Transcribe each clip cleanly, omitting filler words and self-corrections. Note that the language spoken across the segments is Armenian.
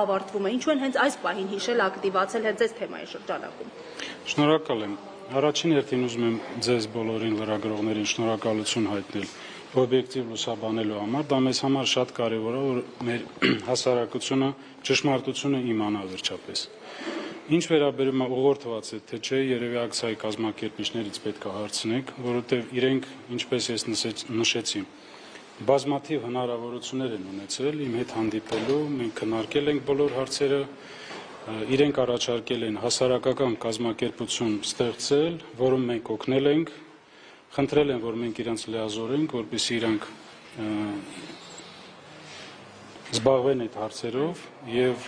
ավարտվում է, ինչու են հենց այս պահին հիշել ակտիվացել հենց այս թեմայի շրջանակում։ Շնորհակալ եմ։ Առաջին հերթին ուզում եմ ձեզ բոլորին լրագրողներին շնորհակալություն հայտնել օբյեկտիվ լուսաբանելու համար, դա մեզ համար շատ կարևոր է, որ մեր հասարակությունը ճշմարտությունը իմանա վերջապես։ Ինչ վերաբերում է ուղղորդված է, թե չէ, երևի ակցիայի կազմակերպիչներից պետք է հարցնեք, որովհետև իրենք, ինչպես ես նշեցի, բազմաթիվ հնարավորություններ են ունեցել իմ հետ հանդիպելու, մենք քննարկել ենք բոլոր հարցերը, իրենք առաջարկել են հասարակական կազմակերպություն ստեղծել, որում մենք օգնել ենք, խնդրել են, որ մենք իրենց լիազորենք, որպեսզի իրանք զբաղվեն այդ հարցերով եւ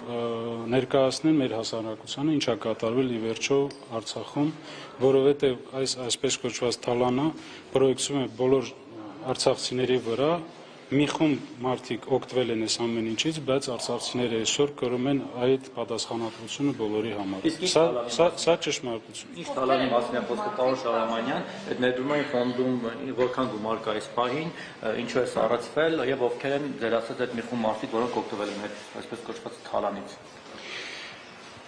ներկայացնեն մեր հասարակությանը ինչա կատարվել ի վերջո Արցախում, որովհետեւ այս այսպես կոչված թալանը պրոյեկցում է բոլոր արցախցիների վրա, մի խումբ մարդիկ օգտվել են այս ամեն ինչից, բայց արցախցիները այսօր կրում են այդ պատասխանատվությունը բոլորի համար։ Սա ճշմարտություն։ Ինչ թալանի մասին է խոսքը, պարոն Շահրամանյան, այդ ներդրումային ֆոնդում որքան գումար կա այս պահին, ինչու է սառեցվել եւ ովքեր են ձեր ասած այդ մի խումբ մարդիկ, որոնք օգտվել են այդ այսպես կոչված թալանից։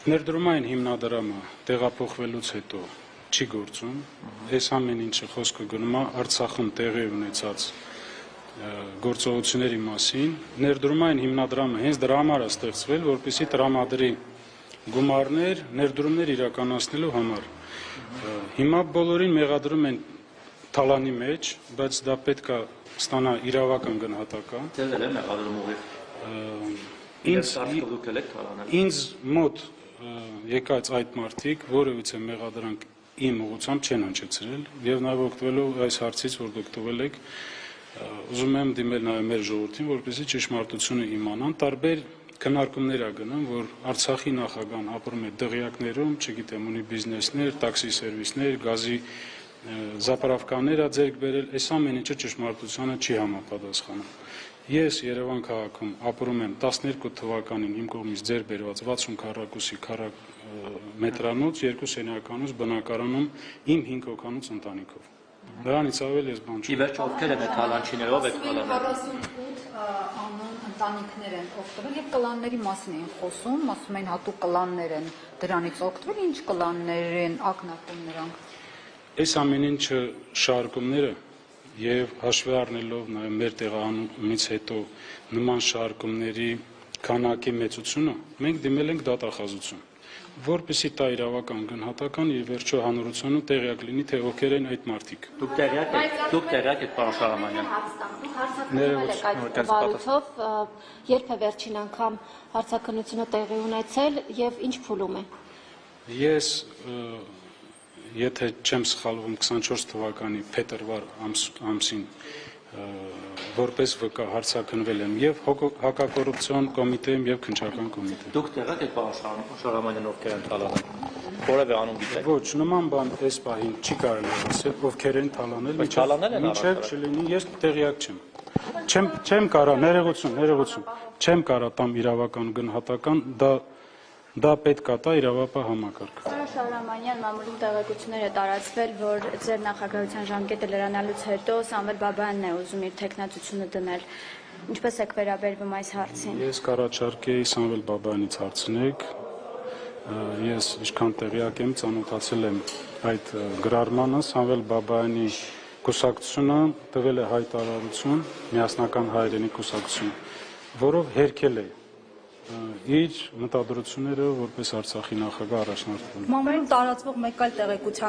Ներդրումային հիմնադրամը տեղափոխվելուց հետո չի գործում, այս ամեն ինչը խոսքը գնում է Արցախում տեղի ունեցած գործողությունների մասին, ներդրումային հիմնադրամը հենց դրա համար է ստեղծվել, որպեսզի տրամադրի գումարներ, ներդրումներ իրականացնելու համար։ Հիմա բոլորին մեղադրում են թալանի մեջ, բայց դա պետք է ստանա իրավական գնահատական։ Ձեր էլ է մեղադրում ուղիղ։ Ինձ մոտ եկած այդ մարդիկ որևիցե մեղադրանք իմ ուղղությամբ չեն հնչեցրել եւ նաեւ օգտվելու այս հարցից, որ դուք տվել եք, ուզում եմ դիմել նաեւ մեր ժողովրդին, որպեսզի ճշմարտությունը իմանան, տարբեր քննարկումներ ա գնում, որ Արցախի նախագահան ապրում է դղյակներում, չգիտեմ, ունի բիզնեսներ, տաքսի սերվիսներ, գազի զապարավկաներ ա ձեռք բերել, այս ամեն ինչը ճշմարտությանը չի համապատասխանում։ Ես Երևան քաղաքում ապրում եմ 12 թվականին իմ կողմից ձեռք բերված 60 քառակուսի մետրանոց, 2 սենյականոց բնակարանում իմ 5 հոգանոց ընտանիքով։ Դրանից ավել ես բան չունեմ։ Ի վերջո ովքեր են այդ թալանչիներով այդ թալանը։ 48 անուն ընտանիքներ են օգտվել եւ կլանների մասին են խոսում, ասում են հատուկ կլաններ են դրանից օգտվել, ինչ կլաններ են ակնարկում նրանք։ Այս ամեն ինչը շարժումները եւ հաշվի առնելով նաեւ մեր տեղահանումից հետո նման շարժումների քանակի մեծությունը, մենք դիմել ենք դատախազություն, որպեսզի տա իրավական գնահատական եւ վերջո հանրությունը տեղյակ լինի, թե ովքեր են այդ մարդիկ։ Դուք տեղյակ եք, պարոն Շահրամանյան։ Այդ բարույթով երբ է վերջին անգամ հարցաքննությունը տեղի ունեցել եւ ինչ փուլում է։ Ես եթե չեմ սխալվում 24 թվականի փետրվար ամսին որպես վկա հարցաքննվել եմ եւ հակակոռուպցիոն կոմիտեում եւ քննչական կոմիտեում։ Դուք տեղյակ եք, պարոն Շահրամանյան, ովքեր են թալանել։ Որևէ անուն գիտեք։ Ոչ, նման բան այս պահին չի կարելի ասել, ովքեր են թալանել, մինչև չլինի, ես տեղյակ չեմ։ Չեմ կարա, ներողություն, չեմ կարա տամ իրավական գնահատական, դա պետք է տա իրավապահ համակարգը։ Պարոն Շահրամանյան, մամուլում տեղեկություններ է տարածվել, որ ձեր նախագահության ժամկետը լրանալուց հետո Սամվել Բաբայանն է ուզում իր թեկնածությունը դնել։ Ինչպես եք վերաբերվում այս հարցին։ Ես կառաջարկեի Սամվել Բաբայանից հարցնեք։ Ես ինչքան տեղյակ եմ, ծանոթացել եմ այդ գրառմանը, Սամվել Բաբայանի կուսակցությունը տվել է հայտարարություն, միասնական հայրենի կուսակցություն, որով հերքել է իր մտադրությունները որպես Արցախի նախագահ առաջնորդել։ Մամուլում տարածվող մեկ այլ տեղեկության